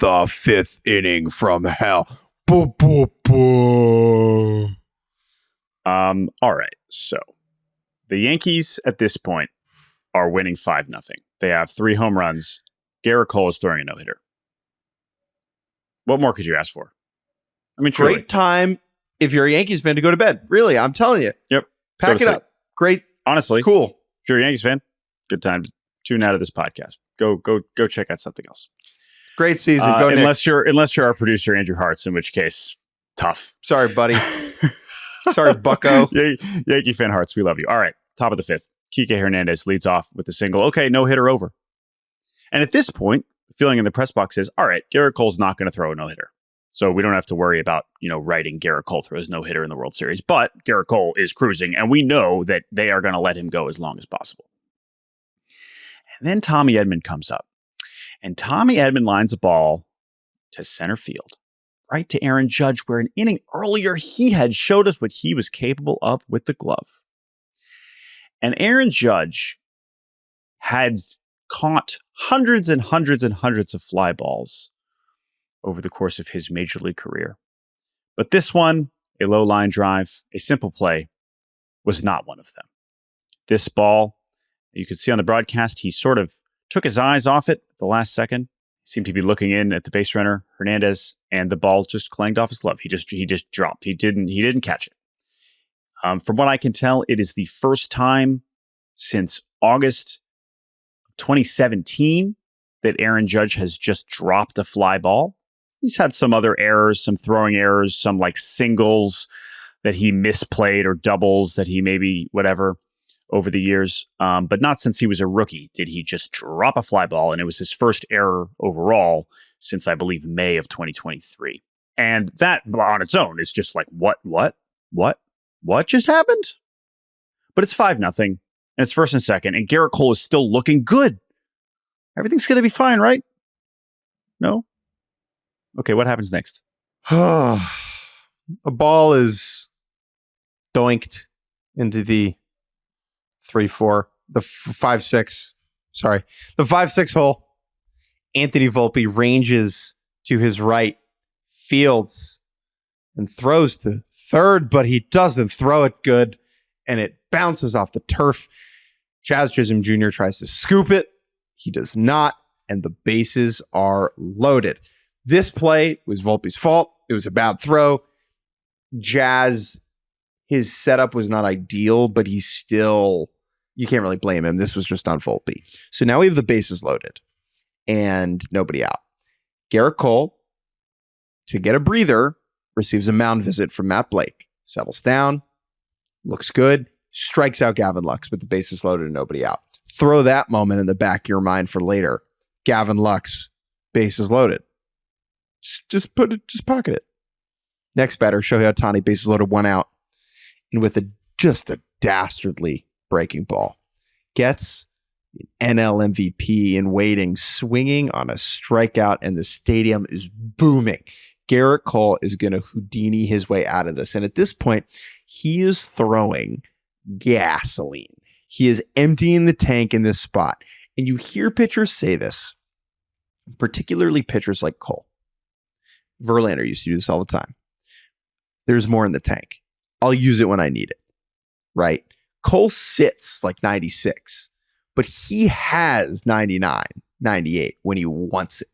the fifth inning from hell. Boo, boo, boo. All right. So the Yankees at this point are winning 5-0. They have 3 home runs. Gerrit Cole is throwing a no-hitter. What more could you ask for? I mean, truly. Great time if you're a Yankees fan to go to bed. Really, I'm telling you. Yep. Pack it up. Great. Honestly, cool. If you're a Yankees fan, good time to tune out of this podcast. Go check out something else. Great season. Go unless you're our producer Andrew Hartz, in which case, tough. Sorry, buddy. Sorry, Bucko. Yankee fan Hartz, we love you. All right, top of the 5th. Kike Hernandez leads off with a single. Okay, no hitter over. And at this point, the feeling in the press box is, all right, Gerrit Cole's not going to throw a no hitter. So we don't have to worry about, writing Gerrit Cole through his no-hitter in the World Series. But Gerrit Cole is cruising, and we know that they are going to let him go as long as possible. And then Tommy Edman comes up. And Tommy Edman lines a ball to center field, right to Aaron Judge, where an inning earlier he had showed us what he was capable of with the glove. And Aaron Judge had caught hundreds and hundreds and hundreds of fly balls over the course of his major league career. But this one, a low line drive, a simple play, was not one of them. This ball, you could see on the broadcast, he sort of took his eyes off it at the last second. He seemed to be looking in at the base runner, Hernandez, and the ball just clanged off his glove. He just dropped. He didn't catch it. From what I can tell, it is the first time since August of 2017 that Aaron Judge has just dropped a fly ball. He's had some other errors, some throwing errors, some like singles that he misplayed or doubles that he maybe whatever over the years. But not since he was a rookie did he just drop a fly ball. And it was his first error overall since, I believe, May of 2023. And that on its own is just like, what just happened? But it's 5-0 and it's first and second. And Gerrit Cole is still looking good. Everything's going to be fine, right? No? Okay, what happens next? A ball is doinked into the 3-4, the 5-6. Sorry, the 5-6 hole. Anthony Volpe ranges to his right, fields, and throws to third, but he doesn't throw it good, and it bounces off the turf. Jazz Chisholm Jr. tries to scoop it. He does not, and the bases are loaded. This play was Volpe's fault. It was a bad throw. Jazz, his setup was not ideal, but you can't really blame him. This was just on Volpe. So now we have the bases loaded and nobody out. Gerrit Cole, to get a breather, receives a mound visit from Matt Blake. Settles down, looks good, strikes out Gavin Lux with the bases loaded and nobody out. Throw that moment in the back of your mind for later. Gavin Lux, bases loaded. Just pocket it. Next batter, Shohei Ohtani, bases loaded, 1 out. And with just a dastardly breaking ball, gets an NL MVP in waiting, swinging on a strikeout, and the stadium is booming. Gerrit Cole is going to Houdini his way out of this. And at this point, he is throwing gasoline. He is emptying the tank in this spot. And you hear pitchers say this, particularly pitchers like Cole. Verlander used to do this all the time. There's more in the tank. I'll use it when I need it, right? Cole sits like 96, but he has 99, 98 when he wants it.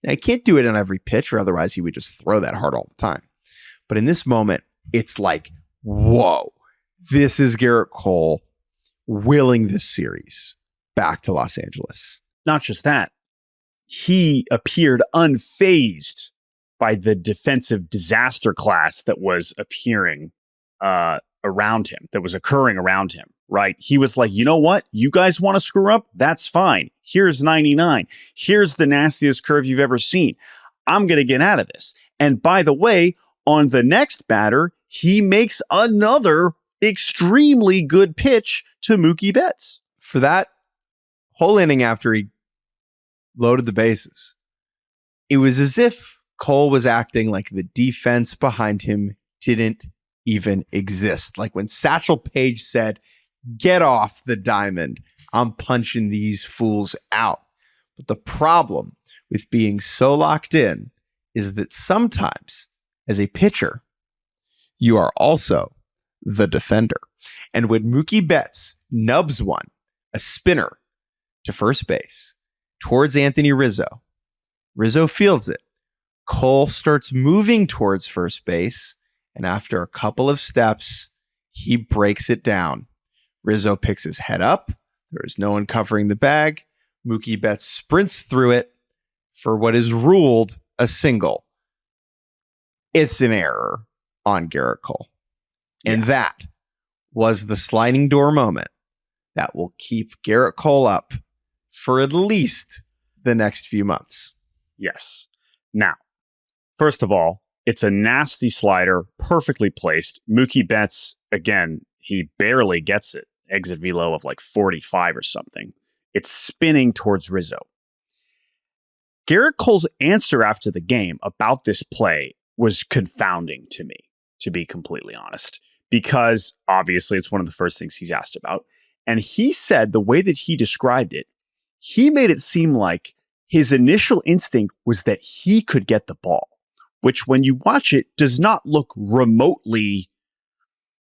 Now, he can't do it on every pitch, or otherwise he would just throw that hard all the time. But in this moment, it's like, whoa, this is Gerrit Cole willing this series back to Los Angeles. Not just that, he appeared unfazed by the defensive disaster class that was appearing around him, that was occurring around him, right? He was like, you know what? You guys want to screw up? That's fine. Here's 99. Here's the nastiest curve you've ever seen. I'm going to get out of this. And by the way, on the next batter, he makes another extremely good pitch to Mookie Betts. For that whole inning after he loaded the bases, it was as if Cole was acting like the defense behind him didn't even exist. Like when Satchel Paige said, "Get off the diamond. I'm punching these fools out." But the problem with being so locked in is that sometimes, as a pitcher, you are also the defender. And when Mookie Betts nubs one, a spinner, to first base towards Anthony Rizzo, Rizzo fields it. Cole starts moving towards first base, and after a couple of steps, he breaks it down. Rizzo picks his head up. There is no one covering the bag. Mookie Betts sprints through it for what is ruled a single. It's an error on Gerrit Cole. And that was the sliding door moment that will keep Gerrit Cole up for at least the next few months. Yes. Now, first of all, it's a nasty slider, perfectly placed. Mookie Betts, again, he barely gets it. Exit velo of like 45 or something. It's spinning towards Rizzo. Gerrit Cole's answer after the game about this play was confounding to me, to be completely honest, because obviously it's one of the first things he's asked about. And he said the way that he described it, he made it seem like his initial instinct was that he could get the ball, which when you watch it does not look remotely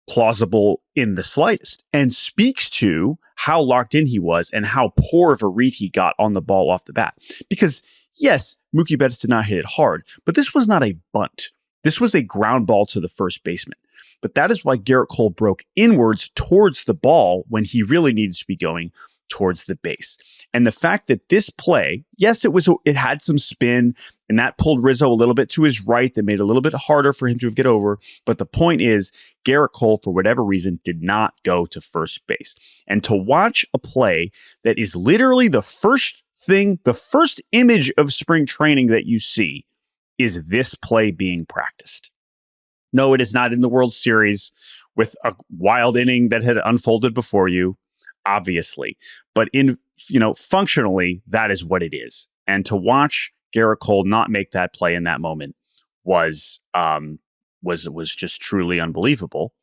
plausible in the slightest, and speaks to how locked in he was and how poor of a read he got on the ball off the bat. Because yes, Mookie Betts did not hit it hard, but this was not a bunt. This was a ground ball to the first baseman. But that is why Gerrit Cole broke inwards towards the ball when he really needed to be going towards the base. And the fact that this play, yes, it had some spin, and that pulled Rizzo a little bit to his right. That made it a little bit harder for him to get over. But the point is, Gerrit Cole, for whatever reason, did not go to first base. And to watch a play that is literally the first image of spring training that you see is this play being practiced. No, it is not in the World Series with a wild inning that had unfolded before you, obviously. But functionally, that is what it is. And to watch Gerrit Cole not make that play in that moment was just truly unbelievable.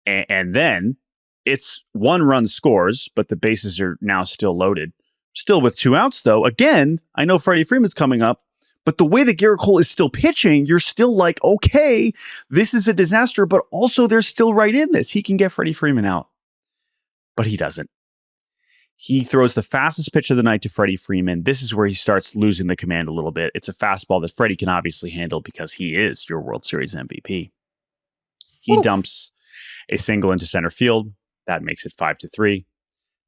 And then it's 1-run scores, but the bases are now still loaded. Still with 2 outs, though. Again, I know Freddie Freeman's coming up, but the way that Gerrit Cole is still pitching, you're still like, okay, this is a disaster, but also they're still right in this. He can get Freddie Freeman out. But he doesn't. He throws the fastest pitch of the night to Freddie Freeman. This is where he starts losing the command a little bit. It's a fastball that Freddie can obviously handle because he is your World Series MVP. He dumps a single into center field. That makes it 5-3.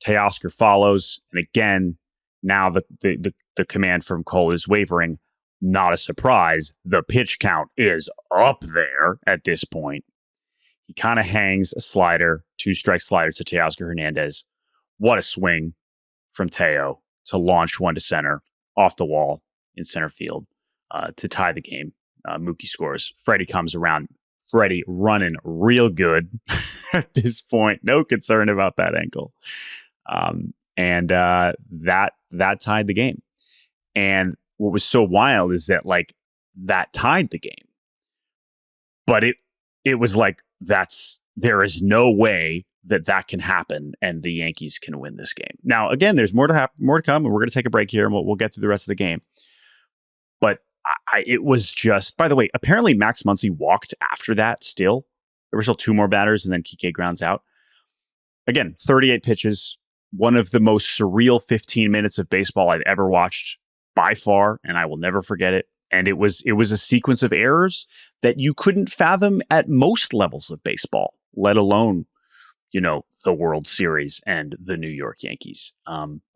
Teoscar follows. And again, now the command from Cole is wavering. Not a surprise. The pitch count is up there at this point. He kind of hangs a slider, 2-strike slider to Teoscar Hernandez. What a swing from Teo to launch one to center off the wall in center field to tie the game. Mookie scores. Freddie comes around. Freddie running real good at this point. No concern about that ankle. And that tied the game. And what was so wild is that that tied the game. But it was like there is no way that can happen and the Yankees can win this game. Now, again, there's more to come, and we're going to take a break here, and we'll get through the rest of the game. But it was just, by the way, apparently Max Muncy walked after that still. There were still 2 more batters, and then Kike grounds out. Again, 38 pitches, one of the most surreal 15 minutes of baseball I've ever watched by far, and I will never forget it. And it was a sequence of errors that you couldn't fathom at most levels of baseball, let alone the World Series and the New York Yankees.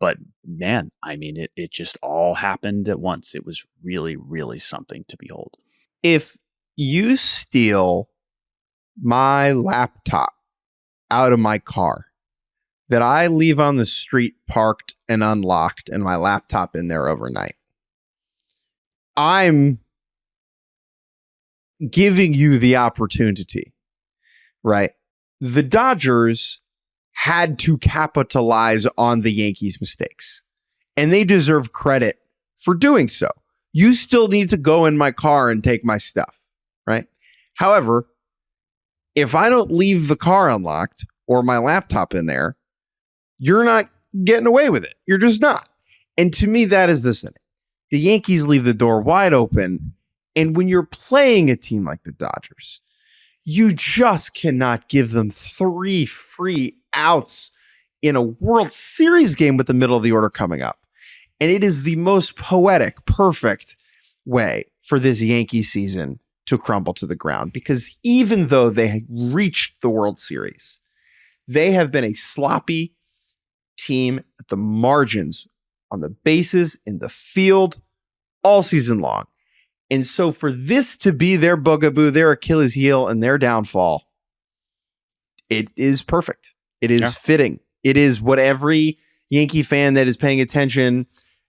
But man, I mean, it just all happened at once. It was really, really something to behold. If you steal my laptop out of my car that I leave on the street parked and unlocked and my laptop in there overnight, I'm giving you the opportunity, right? The Dodgers had to capitalize on the Yankees' mistakes, and they deserve credit for doing so. You still need to go in my car and take my stuff, right? However, if I don't leave the car unlocked or my laptop in there, you're not getting away with it. You're just not. And to me, that is this inning. The Yankees leave the door wide open. And when you're playing a team like the Dodgers, you just cannot give them 3 free outs in a World Series game with the middle of the order coming up. And it is the most poetic, perfect way for this Yankee season to crumble to the ground. Because even though they had reached the World Series, they have been a sloppy team at the margins, on the bases, in the field, all season long. And so for this to be their bugaboo, their Achilles heel, and their downfall, it is perfect. It is fitting. It is what every Yankee fan that is paying attention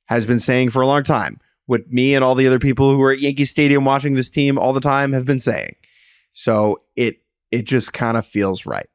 has been saying for a long time. What me and all the other people who are at Yankee Stadium watching this team all the time have been saying. So it just kind of feels right.